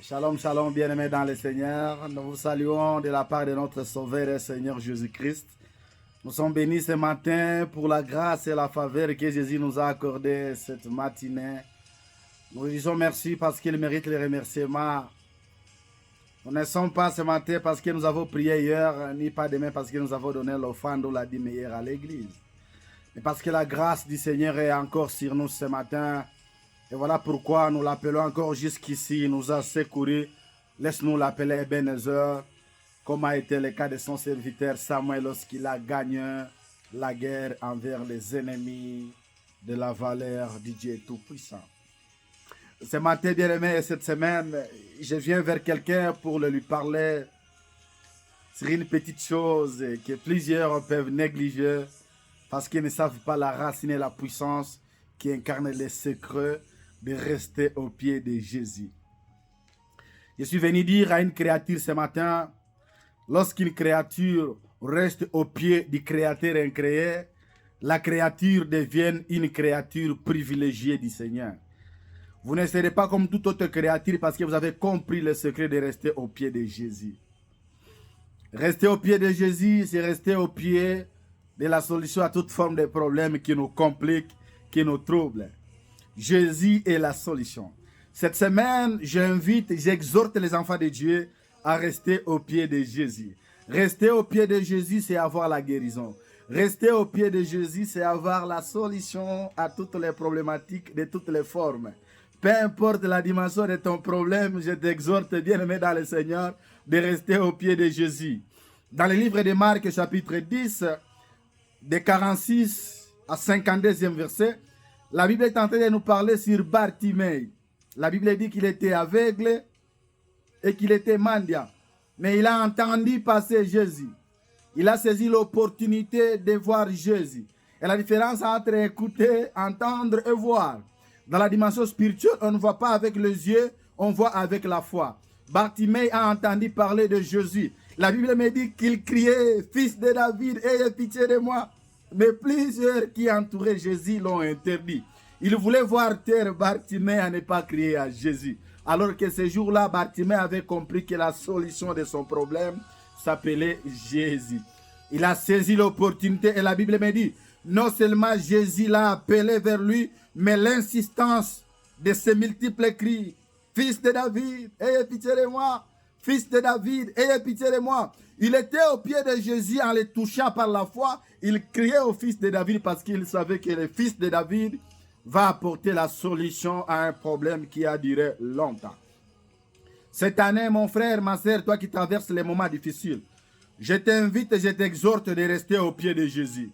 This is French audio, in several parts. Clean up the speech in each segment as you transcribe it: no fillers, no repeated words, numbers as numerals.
Shalom, shalom, bien-aimés dans le Seigneur. Nous vous saluons de la part de notre Sauveur et Seigneur Jésus-Christ. Nous sommes bénis ce matin pour la grâce et la faveur que Jésus nous a accordée cette matinée. Nous lui disons merci parce qu'il mérite les remerciements. Nous ne sommes pas ce matin parce que nous avons prié hier, ni pas demain parce que nous avons donné l'offrande ou la dîme hier à l'église. Mais parce que la grâce du Seigneur est encore sur nous ce matin. Et voilà pourquoi nous l'appelons encore jusqu'ici. Il nous a secouru. Laisse-nous l'appeler Ebenezer, comme a été le cas de son serviteur Samuel lorsqu'il a gagné la guerre envers les ennemis de la valeur du Dieu Tout-Puissant. Ce matin, bien-aimé, et cette semaine, je viens vers quelqu'un pour lui parler sur une petite chose que plusieurs peuvent négliger parce qu'ils ne savent pas la racine et la puissance qui incarne les secrets de rester au pied de Jésus. Je suis venu dire à une créature ce matin, lorsqu'une créature reste au pied du Créateur incréé, la créature devient une créature privilégiée du Seigneur. Vous ne serez pas comme toute autre créature parce que vous avez compris le secret de rester au pied de Jésus. Rester au pied de Jésus, c'est rester au pied de la solution à toute forme de problème qui nous complique, qui nous trouble. Jésus est la solution. Cette semaine, j'exhorte les enfants de Dieu à rester au pied de Jésus. Rester au pied de Jésus, c'est avoir la guérison. Rester au pied de Jésus, c'est avoir la solution à toutes les problématiques de toutes les formes. Peu importe la dimension de ton problème, je t'exhorte, bien-aimé dans le Seigneur, de rester au pied de Jésus. Dans le livre de Marc, chapitre 10, de 46 à 52e verset, la Bible est en train de nous parler sur Bartimée. La Bible dit qu'il était aveugle et qu'il était mendiant. Mais il a entendu passer Jésus. Il a saisi l'opportunité de voir Jésus. Et la différence entre écouter, entendre et voir. Dans la dimension spirituelle, on ne voit pas avec les yeux, on voit avec la foi. Bartimée a entendu parler de Jésus. La Bible me dit qu'il criait, « Fils de David, ayez pitié de moi ». Mais plusieurs qui entouraient Jésus l'ont interdit. Ils voulaient voir terre Bartimée à ne pas crier à Jésus. Alors que ce jour-là, Bartimée avait compris que la solution de son problème s'appelait Jésus. Il a saisi l'opportunité et la Bible me dit, non seulement Jésus l'a appelé vers lui, mais l'insistance de ses multiples cris. Fils de David, ayez pitié de moi. Fils de David, ayez pitié de moi. Il était au pied de Jésus en le touchant par la foi. Il criait au fils de David parce qu'il savait que le fils de David va apporter la solution à un problème qui a duré longtemps. Cette année, mon frère, ma soeur, toi qui traverses les moments difficiles, je t'invite et je t'exhorte de rester au pied de Jésus.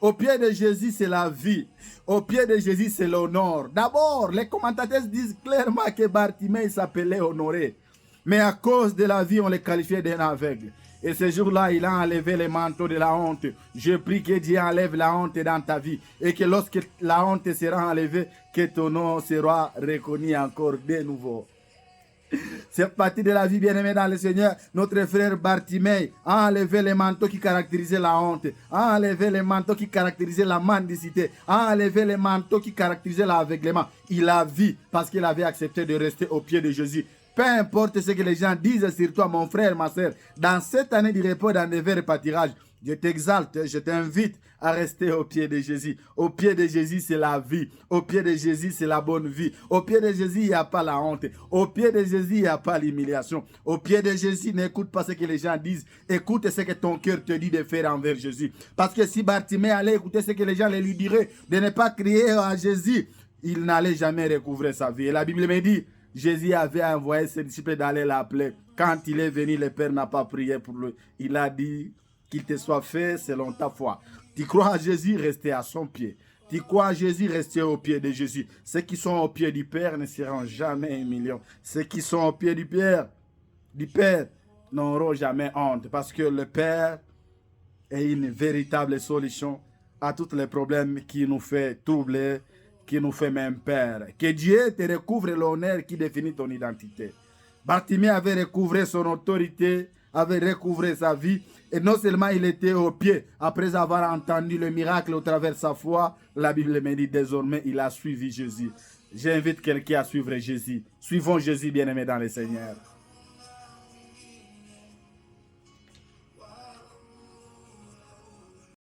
Au pied de Jésus, c'est la vie. Au pied de Jésus, c'est l'honneur. D'abord, les commentateurs disent clairement que Bartimée s'appelait Honoré. Mais à cause de la vie, on le qualifiait d'un aveugle. Et ce jour-là, il a enlevé le manteau de la honte. Je prie que Dieu enlève la honte dans ta vie. Et que lorsque la honte sera enlevée, que ton nom sera reconnu encore de nouveau. C'est partie de la vie, bien-aimée dans le Seigneur. Notre frère Bartimée a enlevé les manteaux qui caractérisaient la honte, a enlevé les manteaux qui caractérisaient la mendicité, a enlevé les manteaux qui caractérisaient l'aveuglement. Il a vu parce qu'il avait accepté de rester au pied de Jésus. Peu importe ce que les gens disent sur toi, mon frère, ma soeur, dans cette année du repos, dans les verts pâtirages, je t'exalte, je t'invite à rester au pied de Jésus. Au pied de Jésus, c'est la vie. Au pied de Jésus, c'est la bonne vie. Au pied de Jésus, il n'y a pas la honte. Au pied de Jésus, il n'y a pas l'humiliation. Au pied de Jésus, n'écoute pas ce que les gens disent. Écoute ce que ton cœur te dit de faire envers Jésus. Parce que si Bartimée allait écouter ce que les gens lui diraient, de ne pas crier à Jésus, il n'allait jamais recouvrer sa vie. Et la Bible me dit, Jésus avait envoyé ses disciples d'aller l'appeler. Quand il est venu, le Père n'a pas prié pour lui. Il a dit qu'il te soit fait selon ta foi. Tu crois à Jésus, restez à son pied. Tu crois à Jésus, restez au pied de Jésus. Ceux qui sont au pied du Père ne seront jamais humiliés. Ceux qui sont au pied du Père n'auront jamais honte. Parce que le Père est une véritable solution à tous les problèmes qui nous fait troubler, qui nous fait même peur. Que Dieu te recouvre l'honneur qui définit ton identité. Bartimée avait recouvré son autorité, avait recouvré sa vie. Et non seulement il était au pied, après avoir entendu le miracle au travers de sa foi, la Bible me dit désormais il a suivi Jésus. J'invite quelqu'un à suivre Jésus. Suivons Jésus, bien-aimé dans le Seigneur.